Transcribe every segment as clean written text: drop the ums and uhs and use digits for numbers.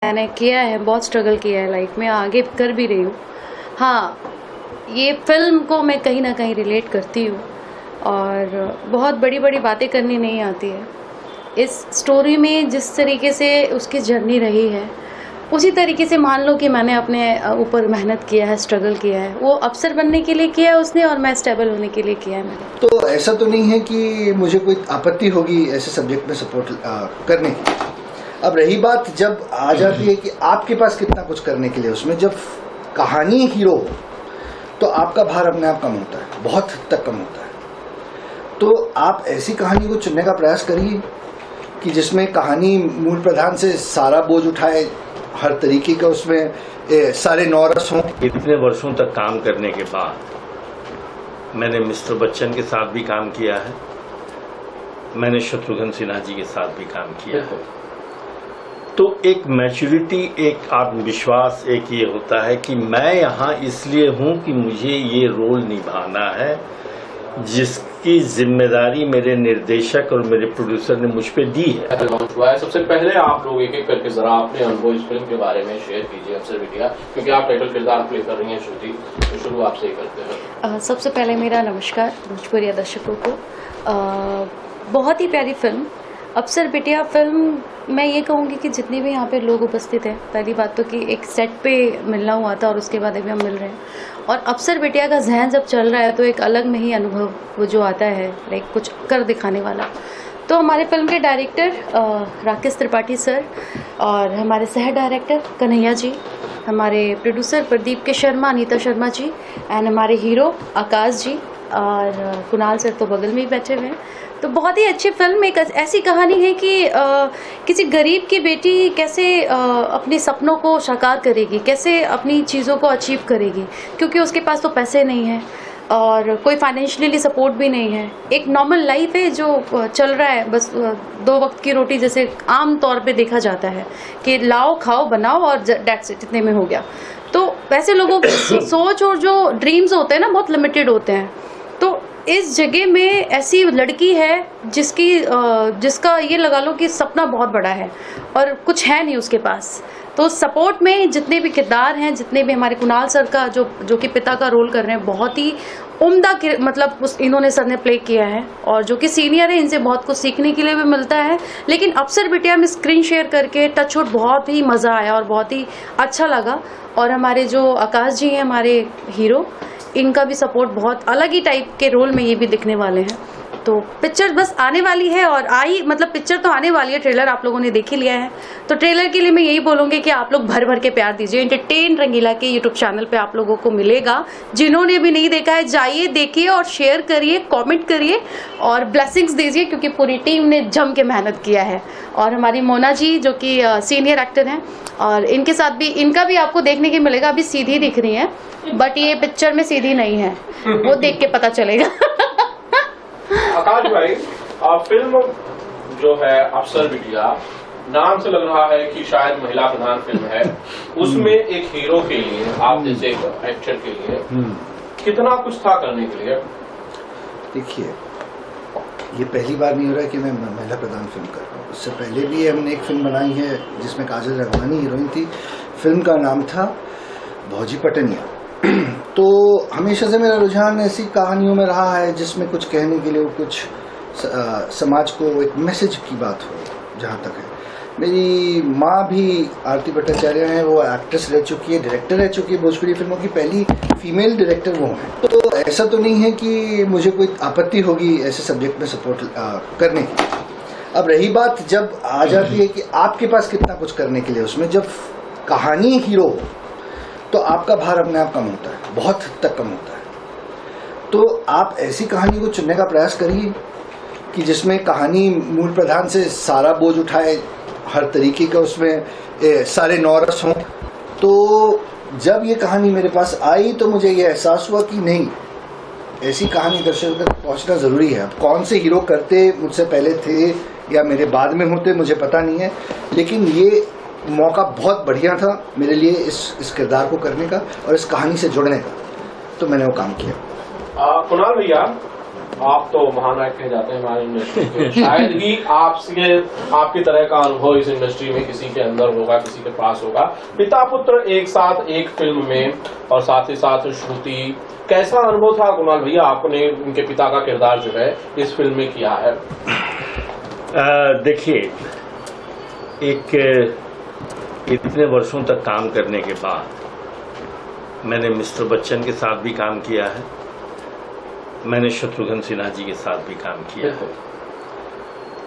मैंने किया है, बहुत स्ट्रगल किया है लाइफ में, आगे कर भी रही हूँ। हाँ, ये फिल्म को मैं कहीं ना कहीं रिलेट करती हूँ और बहुत बड़ी बड़ी बातें करनी नहीं आती है। इस स्टोरी में जिस तरीके से उसकी जर्नी रही है उसी तरीके से मान लो कि मैंने अपने ऊपर मेहनत किया है, स्ट्रगल किया है। वो अफसर बनने के लिए किया है उसने और मैं स्टेबल होने के लिए किया है मैंने। तो ऐसा तो नहीं है कि मुझे कोई आपत्ति होगी ऐसे सब्जेक्ट में सपोर्ट करने की। अब रही बात जब आ जाती है कि आपके पास कितना कुछ करने के लिए, उसमें जब कहानी हीरो हो तो आपका भार अपने आप कम होता है, बहुत हद तक कम होता है। तो आप ऐसी कहानी को चुनने का प्रयास करिए कि जिसमें कहानी मूल प्रधान से सारा बोझ उठाए, हर तरीके का उसमें सारे नौरस हों। इतने वर्षों तक काम करने के बाद मैंने मिस्टर बच्चन के साथ भी काम किया है, मैंने शत्रुघ्न सिन्हा जी के साथ भी काम किया है। तो एक मैच्योरिटी, एक आत्मविश्वास, एक ये होता है कि मैं यहाँ इसलिए हूँ कि मुझे ये रोल निभाना है जिसकी जिम्मेदारी मेरे निर्देशक और मेरे प्रोड्यूसर ने मुझ पे दी है। सबसे पहले आप लोग एक एक करके जरा अपने अनुभव इस फिल्म के बारे में शेयर कीजिए अफसर बिटिया, क्योंकि आप टाइटल किरदार प्ले कर रही हैं श्रुति, तो शुरू आपसे ही करते हैं। सबसे पहले मेरा नमस्कार भोजपुरी दर्शकों को। बहुत ही प्यारी फिल्म अफसर बिटिया फिल्म। मैं ये कहूँगी कि जितने भी यहाँ पे लोग उपस्थित हैं, पहली बात तो कि एक सेट पे मिलना हुआ था और उसके बाद अभी हम मिल रहे हैं, और अफसर बिटिया का जहन जब चल रहा है तो एक अलग में ही अनुभव वो जो आता है, लाइक कुछ कर दिखाने वाला। तो हमारे फिल्म के डायरेक्टर राकेश त्रिपाठी सर और हमारे सह डायरेक्टर कन्हैया जी, हमारे प्रोड्यूसर प्रदीप के शर्मा, अनीता शर्मा जी, एंड हमारे हीरो आकाश जी और कुणाल सर तो बगल में ही बैठे हुए हैं। तो बहुत ही अच्छी फिल्म, एक ऐसी कहानी है कि किसी गरीब की बेटी कैसे अपने सपनों को साकार करेगी, कैसे अपनी चीज़ों को अचीव करेगी, क्योंकि उसके पास तो पैसे नहीं हैं और कोई फाइनेंशियली सपोर्ट भी नहीं है। एक नॉर्मल लाइफ है जो चल रहा है, बस 2 वक्त की रोटी जैसे आम तौर पे देखा जाता है कि लाओ खाओ बनाओ और डेट्स इट, इतने में हो गया। तो वैसे लोगों की सोच और जो ड्रीम्स होते हैं ना बहुत लिमिटेड होते हैं। तो इस जगह में ऐसी लड़की है जिसका ये लगा लो कि सपना बहुत बड़ा है और कुछ है नहीं उसके पास। तो सपोर्ट में जितने भी किरदार हैं, जितने भी हमारे कुणाल सर का जो कि पिता का रोल कर रहे हैं, बहुत ही उम्दा मतलब इन्होंने सर ने प्ले किया है, और जो कि सीनियर है इनसे बहुत कुछ सीखने के लिए भी मिलता है। लेकिन अफसर बिटिया में स्क्रीन शेयर करके टचवुड बहुत ही मज़ा आया और बहुत ही अच्छा लगा। और हमारे जो आकाश जी हैं, हमारे हीरो, इनका भी सपोर्ट बहुत अलग ही टाइप के रोल में ये भी दिखने वाले हैं। तो पिक्चर बस आने वाली है और पिक्चर तो आने वाली है, ट्रेलर आप लोगों ने देख ही लिया है। तो ट्रेलर के लिए मैं यही बोलूँगी कि आप लोग भर भर के प्यार दीजिए। एंटरटेन रंगीला के यूट्यूब चैनल पे आप लोगों को मिलेगा। जिन्होंने भी नहीं देखा है जाइए, देखिए और शेयर करिए, कमेंट करिए और ब्लेसिंग्स दीजिए, क्योंकि पूरी टीम ने जम के मेहनत किया है। और हमारी मोना जी जो कि सीनियर एक्टर हैं, और इनके साथ भी इनका भी आपको देखने के मिलेगा। अभी सीधी दिख रही है बट ये पिक्चर में सीधी नहीं है, वो देख के पता चलेगा। आकाश भाई, फिल्म जो है अफसर बिटिया, नाम से लग रहा है कि शायद महिला प्रधान फिल्म है। उसमें एक हीरो के लिए, आप जैसे एक एक्टर के लिए कितना कुछ था करने के लिए? देखिए, ये पहली बार नहीं हो रहा है कि मैं महिला प्रधान फिल्म कर रहा हूँ। उससे पहले भी हमने एक फिल्म बनाई है जिसमें काजल रघवानी हीरोइन थी। फिल्म का नाम था भौजी पटनिया। तो हमेशा से मेरा रुझान ऐसी कहानियों में रहा है जिसमें कुछ कहने के लिए, कुछ समाज को एक मैसेज की बात हो। जहाँ तक है, मेरी माँ भी आरती भट्टाचार्य हैं, वो एक्ट्रेस रह चुकी है, डायरेक्टर रह चुकी है, भोजपुरी फिल्मों की पहली फीमेल डायरेक्टर वो हैं। तो ऐसा तो नहीं है कि मुझे कोई आपत्ति होगी ऐसे सब्जेक्ट में सपोर्ट करने की। अब रही बात जब आ जाती है कि आपके पास कितना कुछ करने के लिए, उसमें जब कहानी हीरो हो तो आपका भार अपने आप कम होता है, बहुत हद तक कम होता है। तो आप ऐसी कहानी को चुनने का प्रयास करिए कि जिसमें कहानी मूल प्रधान से सारा बोझ उठाए, हर तरीके का उसमें सारे नौरस हों। तो जब ये कहानी मेरे पास आई तो मुझे ये एहसास हुआ कि नहीं, ऐसी कहानी दर्शकों तक पहुंचना ज़रूरी है। अब कौन से हीरो करते मुझसे पहले थे या मेरे बाद में होते मुझे पता नहीं है, लेकिन ये मौका बहुत बढ़िया था मेरे लिए इस किरदार को करने का और इस कहानी से जुड़ने का। तो मैंने वो काम किया। कुणाल भैया, आप तो महानायक कहे जाते हैं हमारी इंडस्ट्री के। शायद ही आपकी तरह का अनुभव इस इंडस्ट्री में किसी के अंदर होगा, किसी के पास होगा। पिता पुत्र एक साथ एक फिल्म में और साथ ही साथ श्रुति, कैसा अनुभव था कुणाल भैया आपने उनके पिता का किरदार जो है इस फिल्म में किया है? देखिए, एक इतने वर्षों तक काम करने के बाद मैंने मिस्टर बच्चन के साथ भी काम किया है, मैंने शत्रुघ्न सिन्हा जी के साथ भी काम किया है।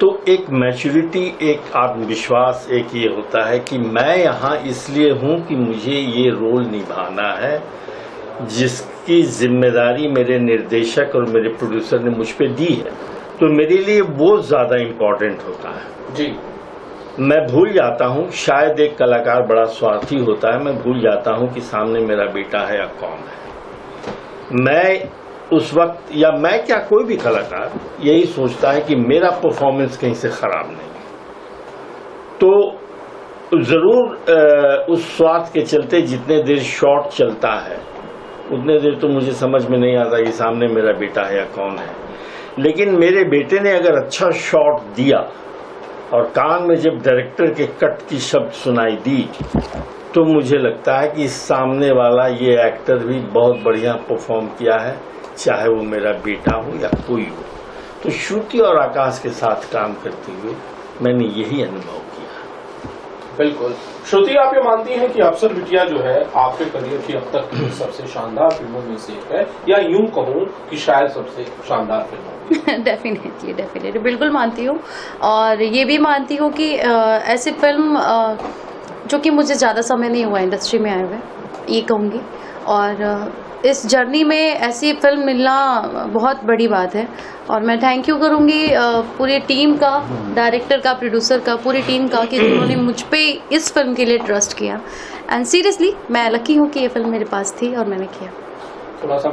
तो एक मैच्योरिटी, एक आत्मविश्वास, एक ये होता है कि मैं यहाँ इसलिए हूँ कि मुझे ये रोल निभाना है जिसकी जिम्मेदारी मेरे निर्देशक और मेरे प्रोड्यूसर ने मुझ पे दी है। तो मेरे लिए वो ज़्यादा इम्पोर्टेंट होता है जी। मैं भूल जाता हूँ, शायद एक कलाकार बड़ा स्वार्थी होता है, मैं भूल जाता हूँ कि सामने मेरा बेटा है या कौन है। मैं उस वक्त, या मैं क्या कोई भी कलाकार यही सोचता है कि मेरा परफॉर्मेंस कहीं से खराब नहीं है। तो जरूर उस स्वार्थ के चलते जितने देर शॉट चलता है उतने देर तो मुझे समझ में नहीं आता कि सामने मेरा बेटा है या कौन है। लेकिन मेरे बेटे ने अगर अच्छा शॉट दिया और कान में जब डायरेक्टर के कट की शब्द सुनाई दी तो मुझे लगता है कि सामने वाला ये एक्टर भी बहुत बढ़िया परफॉर्म किया है, चाहे वो मेरा बेटा हो या कोई हो। तो श्रुति और आकाश के साथ काम करते हुए मैंने यही अनुभव किया। बिल्कुल। श्रुति, आप ये मानती हैं कि अफसर बिटिया जो है आपके करियर की अब तक की सबसे शानदार फिल्मों में से एक है, या यूं कहूं कि शायद सबसे शानदार फिल्म? डेफिनेटली बिल्कुल मानती हूँ। और ये भी मानती हूँ कि ऐसी फिल्म जो कि मुझे ज़्यादा समय नहीं हुआ इंडस्ट्री में आए हुए, ये कहूँगी। और इस जर्नी में ऐसी फिल्म मिलना बहुत बड़ी बात है। और मैं थैंक यू करूँगी पूरी टीम का, डायरेक्टर का, प्रोड्यूसर का, पूरी टीम का, कि जिन्होंने मुझ पे इस फिल्म के लिए ट्रस्ट किया। एंड सीरियसली मैं लकी हूँ कि ये फिल्म मेरे पास थी और मैंने किया। थोड़ा सा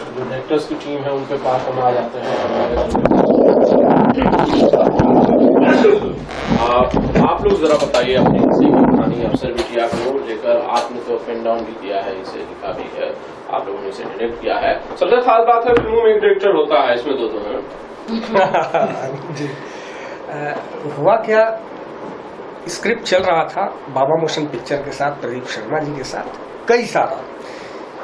जो डायरेक्टर्स की टीम है उनके पास हम आ जाते हैं। आप लोग जरा बताइए अपनी कहानी अफसर बिटिया को लेकर। आपने तो पेन डाउन भी किया है, इसे लिखा भी है, आप लोगों ने इसे डायरेक्ट किया है। सबसे खास बात है फिल्मों में एक डायरेक्टर होता है, इसमें दो हैं। जी। हुआ क्या, स्क्रिप्ट चल रहा था बाबा मोशन पिक्चर के साथ, प्रदीप शर्मा जी के साथ, कई सारा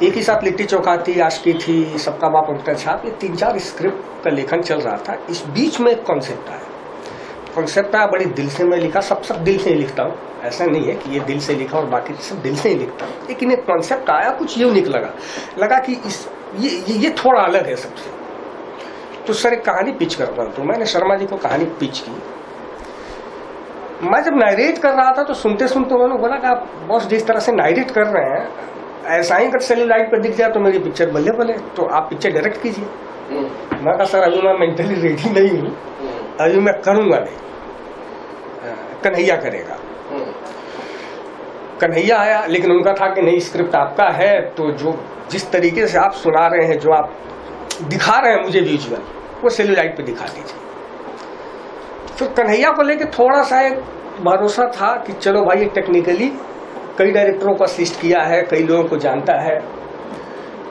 एक ही साथ लिट्टी चौखा थी, आशिकी थी, सबका बाप उनका छाप, ये 3-4 स्क्रिप्ट का लेखन चल रहा था। इस बीच में एक कॉन्सेप्ट आया, बड़ी दिल से मैं लिखा, सब दिल से ही लिखता हूँ, ऐसा नहीं है कि ये दिल से लिखा और बाकी सब दिल से ही लिखता हूँ। लेकिन एक कॉन्सेप्ट आया, कुछ यूनिक लगा कि ये थोड़ा अलग है सबसे। तो सर एक कहानी पिच करता हूँ, तो मैंने शर्मा जी को कहानी पिच की। मैं जब नारेट कर रहा था तो सुनते सुनते उन्होंने बोला कि आप बॉस जिस तरह से नारेट कर रहे हैं, ऐसा ही अगर सेल्यूलाइट पर दिख जाए तो मेरी पिक्चर बल्ले बल्ले, तो आप पिक्चर डायरेक्ट कीजिए। मैं कहा सर अभी मैं मेंटली रेडी नहीं हूँ, अभी मैं करूँगा नहीं, कन्हैया करेगा। कन्हैया आया, लेकिन उनका था कि नहीं, स्क्रिप्ट आपका है तो जो जिस तरीके से आप सुना रहे हैं, जो आप दिखा रहे हैं मुझे विजुअल, वो सेल्यूलाइट पे दिखा दीजिए। फिर कन्हैया को लेके थोड़ा सा एक भरोसा था कि चलो भाई, टेक्निकली कई डायरेक्टरों को असिस्ट किया है, कई लोगों को जानता है,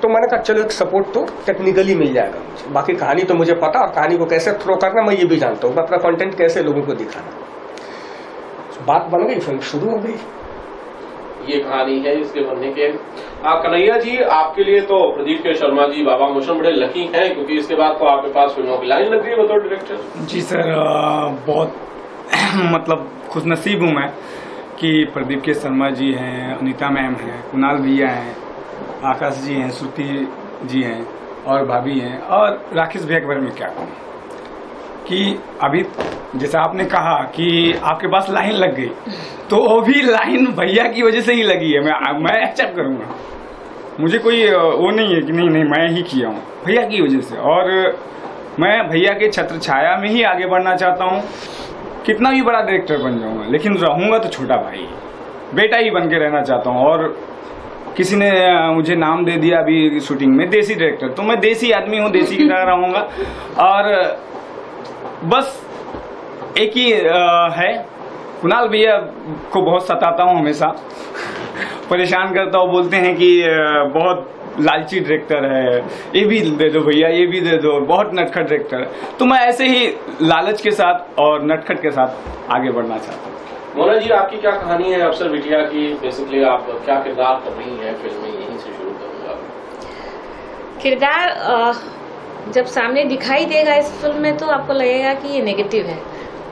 तो मैंने कहा चलो एक सपोर्ट तो टेक्निकली मिल जाएगा मुझे। बाकी कहानी तो मुझे पता, और कहानी को कैसे थ्रो करना मैं ये भी जानता हूँ, मैं अपना कंटेंट कैसे लोगों को दिखाना। बात बन गई, फिल्म शुरू हो गई। ये कहानी है इसके बनने के। कन्हैया जी, आपके लिए तो प्रदीप के शर्मा जी, बाबा मोशन बड़े लकी हैं, क्योंकि इसके बाद तो आपके पास फिल्मों की लाइन लग रही है बतौर डायरेक्टर। जी सर, बहुत मतलब खुशनसीब हूँ मैं कि प्रदीप के शर्मा जी हैं, अनीता मैम हैं, कुणाल भैया हैं, आकाश जी हैं, श्रुति जी हैं और भाभी हैं, और राकेश भैया के बारे में क्या कहूँ कि अभी जैसा आपने कहा कि आपके पास लाइन लग गई, तो वो भी लाइन भैया की वजह से ही लगी है। मैं एक्सेप्ट करूँगा, मुझे कोई वो नहीं है कि नहीं मैं ही किया हूँ, भैया की वजह से। और मैं भैया के छत्र छाया में ही आगे बढ़ना चाहता हूँ। कितना भी बड़ा डायरेक्टर बन जाऊँगा, लेकिन रहूँगा तो छोटा भाई, बेटा ही बन के रहना चाहता हूँ। और किसी ने मुझे नाम दे दिया अभी शूटिंग में देसी डायरेक्टर, तो मैं देसी आदमी हूँ, देसी की तरह रहूँगा। और बस एक ही है, कुणाल भैया को बहुत सताता हूँ, हमेशा परेशान करता हूँ। बोलते हैं कि बहुत लालची डायरेक्टर है, ये भी दे दो भैया, ये भी दे दो, बहुत नटखट डायरेक्टर है। तो मैं ऐसे ही लालच के साथ और नटखट के साथ आगे बढ़ना चाहता हूँ। मोना जी, आपकी क्या कहानी है अफसर बिटिया की? बेसिकली आप क्या किरदार कर रही हैं फिल्म में, यहीं से शुरू करूंगा। किरदार जब सामने दिखाई देगा इस फिल्म में तो आपको लगेगा कि ये नेगेटिव है,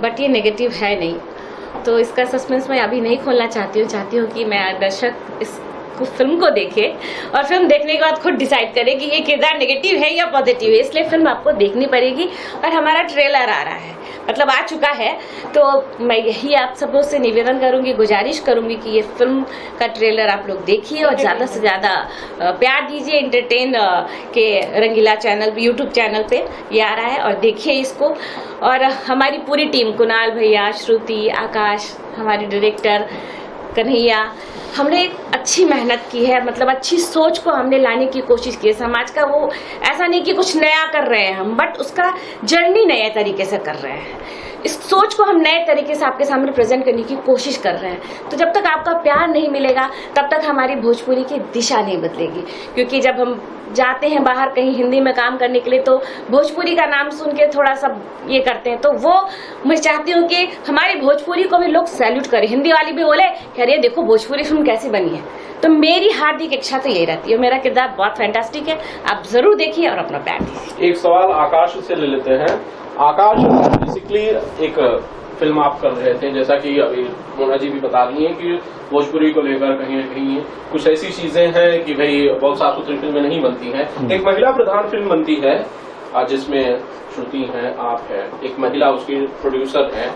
बट ये नेगेटिव है नहीं। तो इसका सस्पेंस मैं अभी नहीं खोलना चाहती हूँ कि मैं दर्शक इस फिल्म को देखे और फिल्म देखने के बाद खुद डिसाइड करे कि ये किरदार नेगेटिव है या पॉजिटिव है। इसलिए फिल्म आपको देखनी पड़ेगी और हमारा ट्रेलर आ रहा है, मतलब आ चुका है। तो मैं यही आप सबों से निवेदन करूंगी, गुजारिश करूंगी कि ये फिल्म का ट्रेलर आप लोग देखिए और ज़्यादा से ज़्यादा प्यार दीजिए। एंटरटेन के रंगीला चैनल, यूट्यूब चैनल पे ये आ रहा है और देखिए इसको। और हमारी पूरी टीम, कुणाल भैया, श्रुति, आकाश, हमारे डायरेक्टर कन्हैया, हमने एक अच्छी मेहनत की है, मतलब अच्छी सोच को हमने लाने की कोशिश की है समाज का। वो ऐसा नहीं कि कुछ नया कर रहे हैं हम, बट उसका जर्नी नए तरीके से कर रहे हैं। इस सोच को हम नए तरीके से आपके सामने प्रेजेंट करने की कोशिश कर रहे हैं। तो जब तक आपका प्यार नहीं मिलेगा तब तक हमारी भोजपुरी की दिशा नहीं बदलेगी। क्योंकि जब हम जाते हैं बाहर कहीं हिंदी में काम करने के लिए तो भोजपुरी का नाम सुन के थोड़ा सा ये करते हैं। तो वो मैं चाहती हूँ कि हमारी भोजपुरी को भी लोग सैल्यूट करें, हिंदी वाली भी बोले कि अरे देखो भोजपुरी फिल्म कैसी बनी है। तो मेरी हार्दिक इच्छा तो यही रहती है। मेरा किरदार बहुत फैंटास्टिक है, आप जरूर देखिए और अपना प्यार दीजिए। एक सवाल आकाश से ले लेते हैं। आकाश, बेसिकली एक फिल्म आप कर रहे थे, जैसा कि अभी मोना जी भी बता रही हैं कि भोजपुरी को लेकर कहीं न कहीं कुछ ऐसी चीजें हैं कि भाई बहुत साफ सुथरी फिल्में नहीं बनती हैं। एक महिला प्रधान फिल्म बनती है जिसमें श्रुति है, आप है, एक महिला उसकी प्रोड्यूसर है।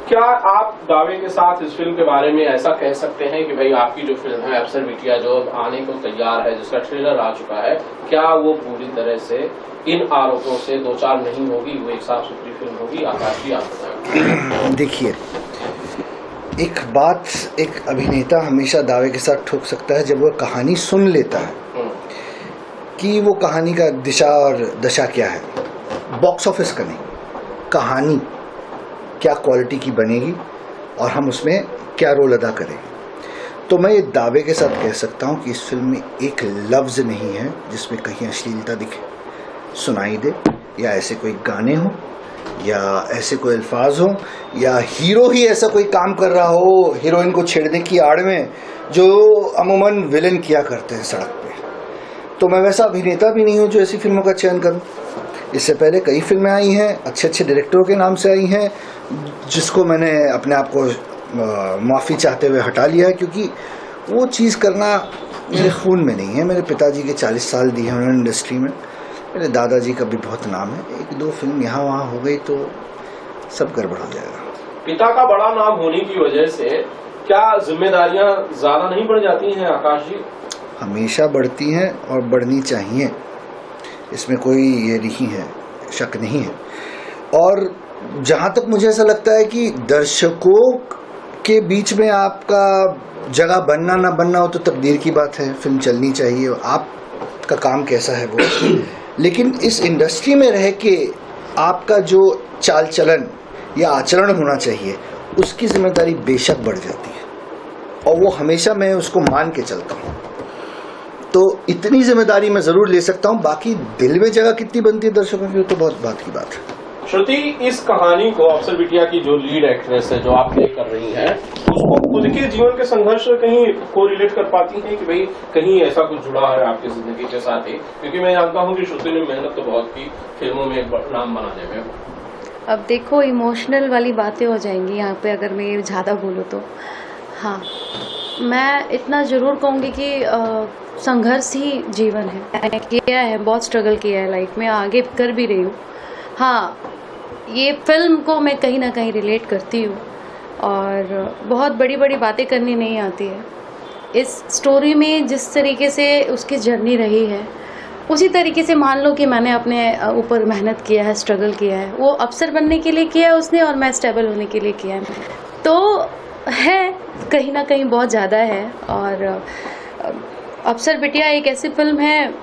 क्या आप दावे के साथ इस फिल्म के बारे में ऐसा कह सकते हैं कि भाई आपकी जो फिल्म है अफसर बिटिया, जो आने को तैयार है, जिसका ट्रेलर आ चुका है, क्या वो पूरी तरह से इन आरोपों से दो चार नहीं होगी, वो एक साफ सुथरी फिल्म होगी? आकाश जी, आप बताएं। देखिए, एक बात एक अभिनेता हमेशा दावे के साथ ठोक सकता है जब वो कहानी सुन लेता है कि वो कहानी का दिशा और दशा क्या है। बॉक्स ऑफिस का नहीं, कहानी क्या क्वालिटी की बनेगी और हम उसमें क्या रोल अदा करेंगे। तो मैं ये दावे के साथ कह सकता हूँ कि इस फिल्म में एक लफ्ज़ नहीं है जिसमें कहीं अश्लीलता दिखे, सुनाई दे, या ऐसे कोई गाने हो, या ऐसे कोई अल्फाज हो, या हीरो ही ऐसा कोई काम कर रहा हो हीरोइन को छेड़ने की आड़ में जो अमूमन विलेन किया करते हैं सड़क पे। तो मैं वैसा अभिनेता भी नहीं हूँ जो ऐसी फिल्मों का चयन करूँ। इससे पहले कई फिल्में आई हैं, अच्छे अच्छे डायरेक्टरों के नाम से आई हैं, जिसको मैंने अपने आप को माफ़ी चाहते हुए हटा लिया है, क्योंकि वो चीज़ करना मेरे खून में नहीं है। मेरे पिताजी के 40 साल दिए हैं उन्होंने इंडस्ट्री में, मेरे दादाजी का भी बहुत नाम है। एक दो फिल्म यहाँ वहाँ हो गई तो सब गड़बड़ हो जाएगा। पिता का बड़ा नाम होने की वजह से क्या जिम्मेदारियां ज्यादा नहीं बढ़ जाती हैं आकाश जी? हमेशा बढ़ती हैं और बढ़नी चाहिए, इसमें कोई ये नहीं है, शक नहीं है। और जहाँ तक मुझे ऐसा लगता है कि दर्शकों के बीच में आपका जगह बनना ना बनना हो तो तकदीर की बात है, फिल्म चलनी चाहिए, आपका काम कैसा है वो। लेकिन इस इंडस्ट्री में रह के आपका जो चाल चलन या आचरण होना चाहिए उसकी जिम्मेदारी बेशक बढ़ जाती है और वो हमेशा मैं उसको मान के चलता हूँ। तो इतनी जिम्मेदारी मैं जरूर ले सकता हूँ, बाकी दिल में जगह कितनी बनती है दर्शकों की तो बहुत बात की बात है। श्रुति, इस कहानी को अफसर बिटिया की जो लीड एक्ट्रेस है जो आप प्ले कर रही हैं, उसको खुद के जीवन के संघर्ष कहीं को रिलेट कर पाती हैं कि भाई कहीं ऐसा कुछ जुड़ा है आपकी जिंदगी के साथ ही? क्योंकि मैं जानता हूँ कि श्रुति ने मेहनत तो बहुत की फिल्मों में नाम बनाने में। अब देखो, इमोशनल वाली बातें हो जाएंगी यहाँ पे अगर मैं ज़्यादा बोलूँ तो। हाँ, मैं इतना ज़रूर कहूँगी कि संघर्ष ही जीवन है। मैंने किया है, बहुत स्ट्रगल किया है लाइफ में, आगे कर भी रही हूँ। हाँ, ये फिल्म को मैं कहीं ना कहीं रिलेट करती हूँ और बहुत बड़ी बड़ी बातें करनी नहीं आती है। इस स्टोरी में जिस तरीके से उसकी जर्नी रही है उसी तरीके से मान लो कि मैंने अपने ऊपर मेहनत किया है, स्ट्रगल किया है। वो अफसर बनने के लिए किया है उसने और मैं स्टेबल होने के लिए किया है। तो है कहीं ना कहीं बहुत ज़्यादा है। और अफसर बिटिया एक ऐसी फिल्म है,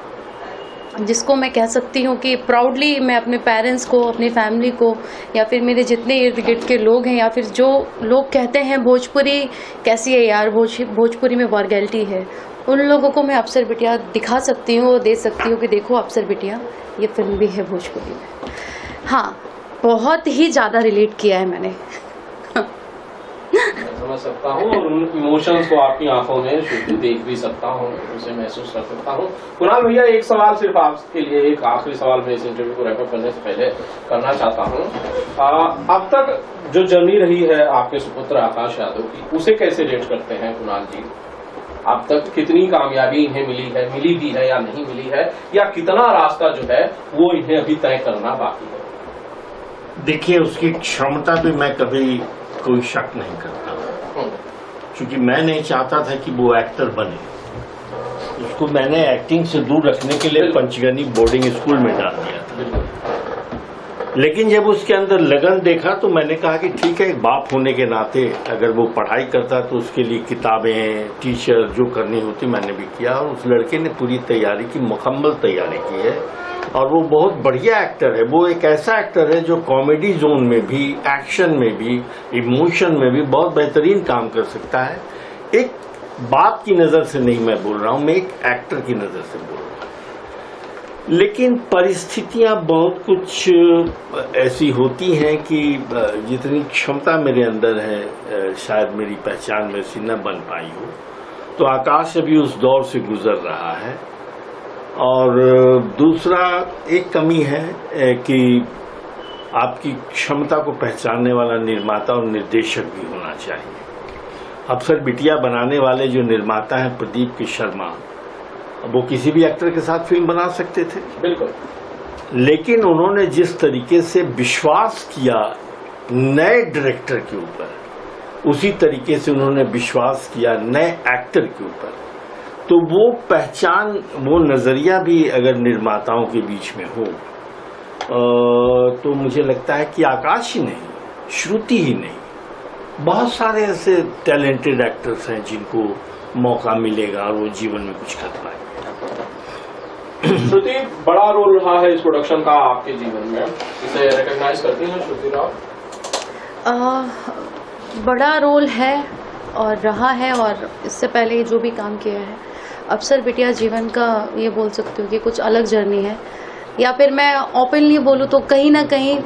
जिसको मैं कह सकती हूँ कि प्राउडली मैं अपने पेरेंट्स को, अपनी फैमिली को, या फिर मेरे जितने इर्द गिर्द के लोग हैं, या फिर जो लोग कहते हैं भोजपुरी कैसी है यार, भोजपुरी में वल्गैरिटी है, उन लोगों को मैं अप्सर बिटिया दिखा सकती हूँ और दे सकती हूँ कि देखो अप्सर बिटिया ये फिल्म भी है भोजपुरी में। हाँ, बहुत ही ज़्यादा रिलेट किया है मैंने। मैं समझ सकता हूँ और उन इमोशंस को आपकी आंखों में शुद्ध देख भी सकता हूँ, उसे महसूस कर सकता हूँ। कुणाल भैया, एक सवाल सिर्फ आपके लिए, एक आखिरी सवाल मैं इस इंटरव्यू को रैप अप करने से पहले करना चाहता हूँ। अब तक जो जर्नी रही है आपके सुपुत्र आकाश यादव की, उसे कैसे रेट करते हैं कुणाल जी? अब तक कितनी कामयाबी इन्हें मिली भी है या नहीं मिली है, या कितना रास्ता जो है वो इन्हें अभी तय करना बाकी है? देखिए, उसकी क्षमता पे मैं कभी कोई शक नहीं करता, क्योंकि मैं नहीं चाहता था कि वो एक्टर बने। उसको मैंने एक्टिंग से दूर रखने के लिए पंचगनी बोर्डिंग स्कूल में डाल दिया था। लेकिन जब उसके अंदर लगन देखा तो मैंने कहा कि ठीक है, एक बाप होने के नाते अगर वो पढ़ाई करता तो उसके लिए किताबें, टीचर जो करनी होती मैंने भी किया, और उस लड़के ने पूरी तैयारी की, मुकम्मल तैयारी की है, और वो बहुत बढ़िया एक्टर है। वो एक ऐसा एक्टर है जो कॉमेडी जोन में भी, एक्शन में भी, इमोशन में भी बहुत बेहतरीन काम कर सकता है। एक बाप की नज़र से नहीं मैं बोल रहा हूँ, मैं एक एक्टर की नज़र से बोल रहा हूँ। लेकिन परिस्थितियां बहुत कुछ ऐसी होती हैं कि जितनी क्षमता मेरे अंदर है शायद मेरी पहचान वैसी न बन पाई हो। तो आकाश अभी उस दौर से गुजर रहा है। और दूसरा एक कमी है कि आपकी क्षमता को पहचानने वाला निर्माता और निर्देशक भी होना चाहिए। अप्सर बिटिया बनाने वाले जो निर्माता हैं प्रदीप के शर्मा, वो किसी भी एक्टर के साथ फिल्म बना सकते थे, बिल्कुल, लेकिन उन्होंने जिस तरीके से विश्वास किया नए डायरेक्टर के ऊपर, उसी तरीके से उन्होंने विश्वास किया नए एक्टर के ऊपर। तो वो पहचान, वो नजरिया भी अगर निर्माताओं के बीच में हो तो मुझे लगता है कि आकाश ही नहीं, श्रुति ही नहीं, बहुत सारे ऐसे टैलेंटेड एक्टर्स हैं जिनको मौका मिलेगा और वो जीवन में कुछ कर पाएंगे। श्रुति, बड़ा रोल रहा है इस प्रोडक्शन का आपके जीवन में, इसे रिकॉग्नाइज करती हैं श्रुति राव? बड़ा रोल है और रहा है, और इससे पहले जो भी काम किया है, अप्सर बिटिया जीवन का ये बोल सकती हूँ कि कुछ अलग जर्नी है। या फिर मैं ओपनली बोलूँ तो कहीं ना कहीं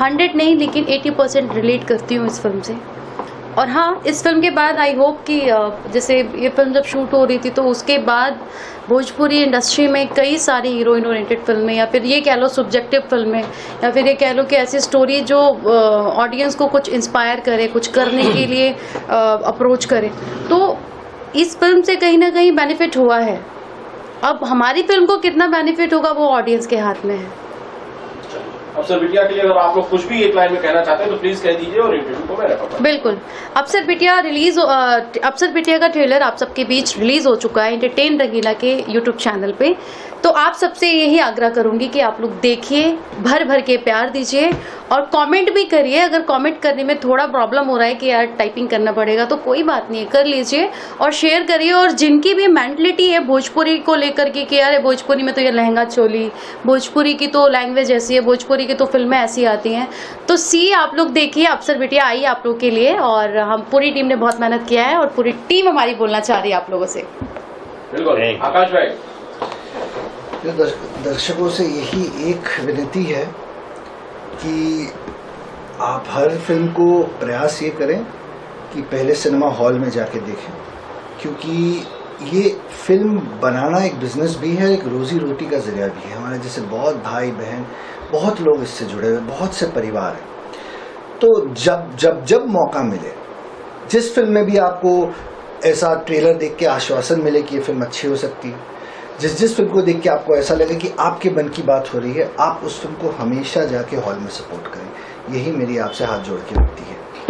100 नहीं लेकिन 80% रिलेट करती हूँ इस फिल्म से। और हाँ, इस फिल्म के बाद आई होप कि जैसे ये फिल्म जब शूट हो रही थी तो उसके बाद भोजपुरी इंडस्ट्री में कई सारी हीरोइन ओरिएंटेड फिल्में, या फिर ये कह लो सब्जेक्टिव फिल्में, या फिर ये कह लो कि ऐसी स्टोरी जो ऑडियंस को कुछ इंस्पायर करे, कुछ करने के लिए अप्रोच करे, तो इस फिल्म से कहीं ना कहीं बेनिफिट हुआ है। अब हमारी फिल्म को कितना बेनिफिट होगा वो ऑडियंस के हाथ में है। अप्सर बिटिया के लिए अगर आप लोग कुछ भी एक लाइन में कहना चाहते हैं तो प्लीज कह दीजिए और इंटरव्यू को मैं रखूंगा। बिल्कुल, अप्सर बिटिया का ट्रेलर आप सबके बीच रिलीज हो चुका है एंटरटेन रंगीला के यूट्यूब चैनल पे। तो आप सबसे यही आग्रह करूंगी कि आप लोग देखिए, भर भर के प्यार दीजिए और कमेंट भी करिए। अगर कमेंट करने में थोड़ा प्रॉब्लम हो रहा है कि यार टाइपिंग करना पड़ेगा, तो कोई बात नहीं है, कर लीजिए और शेयर करिए। और जिनकी भी मेंटलिटी है भोजपुरी को लेकर के कि यार भोजपुरी में तो ये लहंगा चोली, भोजपुरी की तो लैंग्वेज ऐसी है, भोजपुरी की तो फिल्में ऐसी आती हैं, तो आप लोग देखिए, अप्सर बिटिया आई आप लोग के लिए। और हम पूरी टीम ने बहुत मेहनत किया है और पूरी टीम हमारी बोलना चाह रही है आप लोगों से। बिल्कुल, आकाश भाई, दर्शकों से यही एक विनती है कि आप हर फिल्म को प्रयास ये करें कि पहले सिनेमा हॉल में जाके देखें, क्योंकि ये फिल्म बनाना एक बिजनेस भी है, एक रोजी रोटी का जरिया भी है। हमारे जैसे बहुत भाई बहन, बहुत लोग इससे जुड़े हुए, बहुत से परिवार हैं। तो जब जब जब मौका मिले, जिस फिल्म में भी आपको ऐसा ट्रेलर देख के आश्वासन मिले कि ये फिल्म अच्छी हो सकती है, जिस फिल्म को देख के आपको ऐसा लगे कि आपके मन की बात हो रही है, आप उस फिल्म को हमेशा जाके हॉल में सपोर्ट करें। यही मेरी आपसे हाथ जोड़ के विनती है।